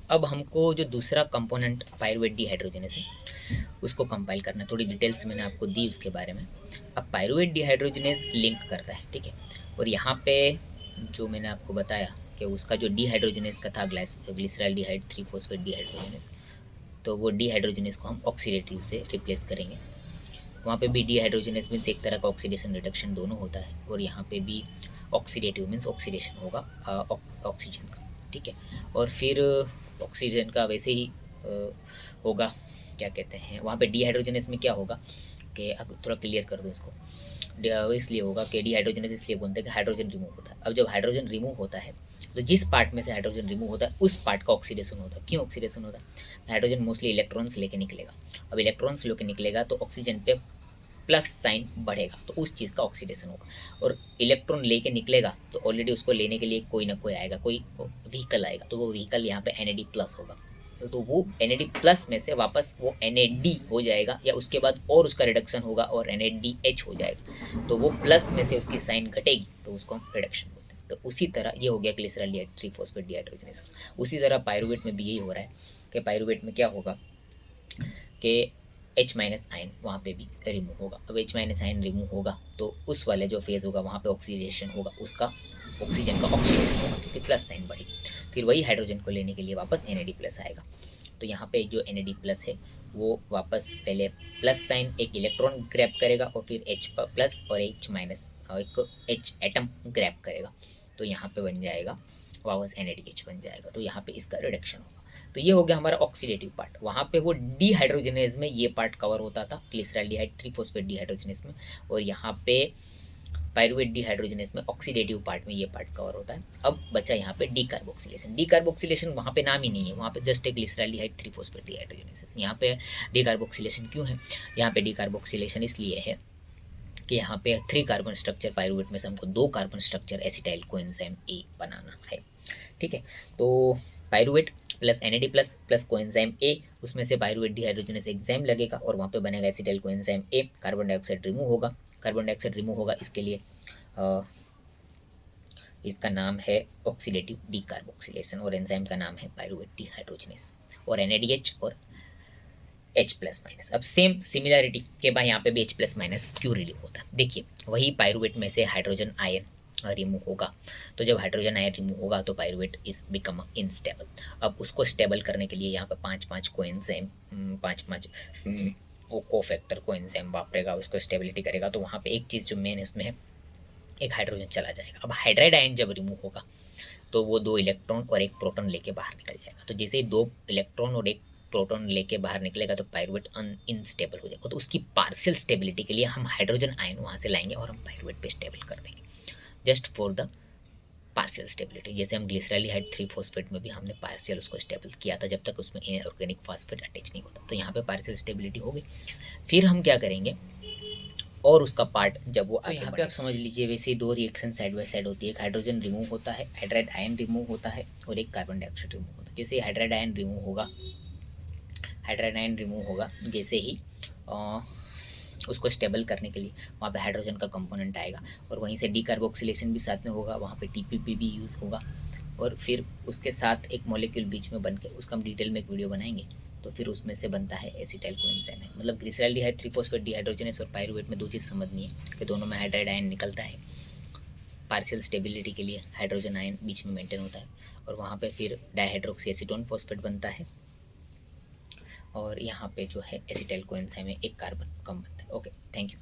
अब हमको जो दूसरा कंपोनेंट पायरुवेट डिहाइड्रोजनेस है उसको कंपाइल करना है। थोड़ी डिटेल्स मैंने आपको दी उसके बारे में। अब पायरुवेट डिहाइड्रोजनेस लिंक करता है, ठीक है। और यहाँ पे जो मैंने आपको बताया कि उसका जो डिहाइड्रोजनेस का था ग्लिसरॉल्डिहाइड 3-फॉस्फेट डिहाइड्रोजनेस, तो वो डिहाइड्रोजनेस को हम ऑक्सीडेटिव से रिप्लेस करेंगे। वहाँ पे भी डिहाइड्रोजनेस मीन्स एक तरह का ऑक्सीडेशन रिडक्शन दोनों होता है, और यहाँ पे भी ऑक्सीडेटिव मीन्स ऑक्सीडेशन होगा ऑक्सीजन का, ठीक है। और फिर ऑक्सीजन का वैसे ही होगा, क्या कहते हैं, वहाँ पे डिहाइड्रोजनेस में क्या होगा कि थोड़ा क्लियर कर दूँ इसको। इसलिए होगा कि डिहाइड्रोजनेस इसलिए बोलते हैं कि हाइड्रोजन रिमूव होता है। अब जब हाइड्रोजन रिमूव होता है तो जिस पार्ट में से हाइड्रोजन रिमूव होता है उस पार्ट का ऑक्सीडेशन होता है। क्यों ऑक्सीडेशन होता है? हाइड्रोजन मोस्टली इलेक्ट्रॉन्स लेके निकलेगा। अब इलेक्ट्रॉन्स लेके निकलेगा तो ऑक्सीजन पे प्लस साइन बढ़ेगा, तो उस चीज़ का ऑक्सीडेशन होगा। और इलेक्ट्रॉन लेके निकलेगा तो ऑलरेडी उसको लेने के लिए कोई ना कोई आएगा, कोई व्हीकल आएगा, तो वो व्हीकल यहाँ पे NAD प्लस होगा। तो वो NAD प्लस में से वापस वो NAD हो जाएगा, या उसके बाद और उसका रिडक्शन होगा और NADH हो जाएगा। तो वो प्लस में से उसकी साइन घटेगी, तो उसको हम रिडक्शन बोलते हैं। तो उसी तरह ये हो गया ग्लिसरॉल्डिहाइड 3-फॉस्फेट डिहाइड्रोजनेस। उसी तरह पायरुवेट में भी यही हो रहा है कि पायरुवेट में क्या होगा कि H- आयन वहाँ पे भी रिमूव होगा। अब H- आयन रिमूव होगा तो उस वाले जो फेज़ होगा वहाँ पे ऑक्सीडेशन होगा, उसका ऑक्सीजन का ऑक्सीडेशन होगा क्योंकि प्लस साइन बढ़ेगी। फिर वही हाइड्रोजन को लेने के लिए वापस NAD प्लस आएगा। तो यहाँ पे जो NAD प्लस है वो वापस पहले प्लस साइन एक इलेक्ट्रॉन ग्रैब करेगा और फिर H प्लस और H- एक H एटम ग्रैब करेगा, तो यहाँ पे बन जाएगा वापस NADH बन जाएगा। तो यहाँ पे इसका रिडक्शन होगा। तो ये हो गया हमारा ऑक्सीडेटिव पार्ट। वहाँ पे वो डिहाइड्रोजनेज में ये पार्ट कवर होता था ग्लिसरॉल्डिहाइड 3-फॉस्फेट डिहाइड्रोजनेस में, और यहाँ पे पायरुवेट डिहाइड्रोजनेस में ऑक्सीडेटिव पार्ट में ये पार्ट कवर होता है। अब बचा यहाँ पे डीकार्बोक्सिलेशन। डीकार्बोक्सिलेशन वहाँ पे नाम ही नहीं है, वहाँ पे जस्ट एक ग्लिसरॉल्डिहाइड 3-फॉस्फेट डिहाइड्रोजनेस। यहाँ पे डीकार्बोक्सिलेशन क्यों है? यहाँ पे डीकार्बोक्सिलेशन इसलिए है कि यहाँ पे 3 कार्बन स्ट्रक्चर पायरुवेट में से हमको 2 carbon structure acetyl coenzyme A बनाना है, ठीक है। तो pyruvate plus NAD plus plus coenzyme A, उसमें से पायरुवेट डिहाइड्रोजनेस एंजाइम लगेगा और वहाँ पे बनेगा एसिटाइल कोएंजाइम ए। कार्बन डाइऑक्साइड रिमूव होगा। कार्बन डाइऑक्साइड रिमूव होगा, इसके लिए इसका नाम है ऑक्सीडेटिव डीकार्बोक्सिलेशन, और एंजाइम का नाम है पायरुवेट डिहाइड्रोजनेस। और NADH और H+-। अब सेम सिमिलरिटी के बाद यहाँ पे भी H+- क्यों रिलीव होता है? देखिए, वही पायरुवेट में से हाइड्रोजन आयन रिमूव होगा। तो जब हाइड्रोजन आयन रिमूव होगा तो पायरुवेट इज बिकम इनस्टेबल। अब उसको स्टेबल करने के लिए यहाँ पे 5-5 कोएंजाइम, 5-5 वो कोफैक्टर कोएंजाइम वापरेगा, उसको स्टेबिलिटी करेगा। तो वहाँ पे एक चीज़ जो मेन है उसमें है एक हाइड्रोजन चला जाएगा। अब हाइड्राइड आयन जब रिमूव होगा तो वो 2 इलेक्ट्रॉन और 1 प्रोटॉन लेके बाहर निकल जाएगा। तो जैसे ही 2 इलेक्ट्रॉन और 1 प्रोटॉन लेके बाहर निकलेगा तो पायरुवेट इनस्टेबल हो जाएगा। तो उसकी पार्शियल स्टेबिलिटी के लिए हम हाइड्रोजन आयन वहाँ से लाएंगे और हम पायरुवेट पे स्टेबल कर देंगे, just for the partial stability. जैसे हम ग्लिसरॉल्डिहाइड 3-फॉस्फेट में भी हमने पार्शियल उसको स्टेबल किया था जब तक उसमें इनऑर्गेनिक फॉस्फेट अटैच नहीं होता। तो यहाँ पे पार्शियल स्टेबिलिटी हो गई। फिर हम क्या करेंगे, और उसका पार्ट जब वो, तो यहाँ पे आप समझ लीजिए वैसे ही 2 रिएक्शन साइड बाय साइड होती है। एक हाइड्रोजन रिमूव होता है, हाइड्राइड आयन रिमूव होता है, और एक कार्बन डाइऑक्साइड रिमूव होता है। जैसे हाइड्राइड आयन रिमूव होगा, हाइड्राइड आयन रिमूव होगा जैसे ही उसको स्टेबल करने के लिए वहाँ पे हाइड्रोजन का कंपोनेंट आएगा, और वहीं से डीकार्बोक्सिलेशन भी साथ में होगा, वहाँ पे TPP भी यूज़ होगा। और फिर उसके साथ एक मॉलिक्यूल बीच में बन के, उसका हम डिटेल में एक वीडियो बनाएंगे। तो फिर उसमें से बनता है एसिटाइल कोएंजाइम है। मतलब ग्लिसरॉल्डिहाइड 3-फॉस्फेट डिहाइड्रोजनेस और पायरुवेट में 2 चीज़ समझनी है कि दोनों में हाइड्राइड आयन निकलता है। पार्शियल स्टेबिलिटी के लिए हाइड्रोजन आयन बीच में मेंटेन होता है, और वहाँ पे फिर डाइहाइड्रोक्सी एसीटोन फॉस्फेट बनता है, और यहाँ पे जो है एसिटाइल कोएंजाइम में 1 कार्बन कम बनता है। Okay, thank you.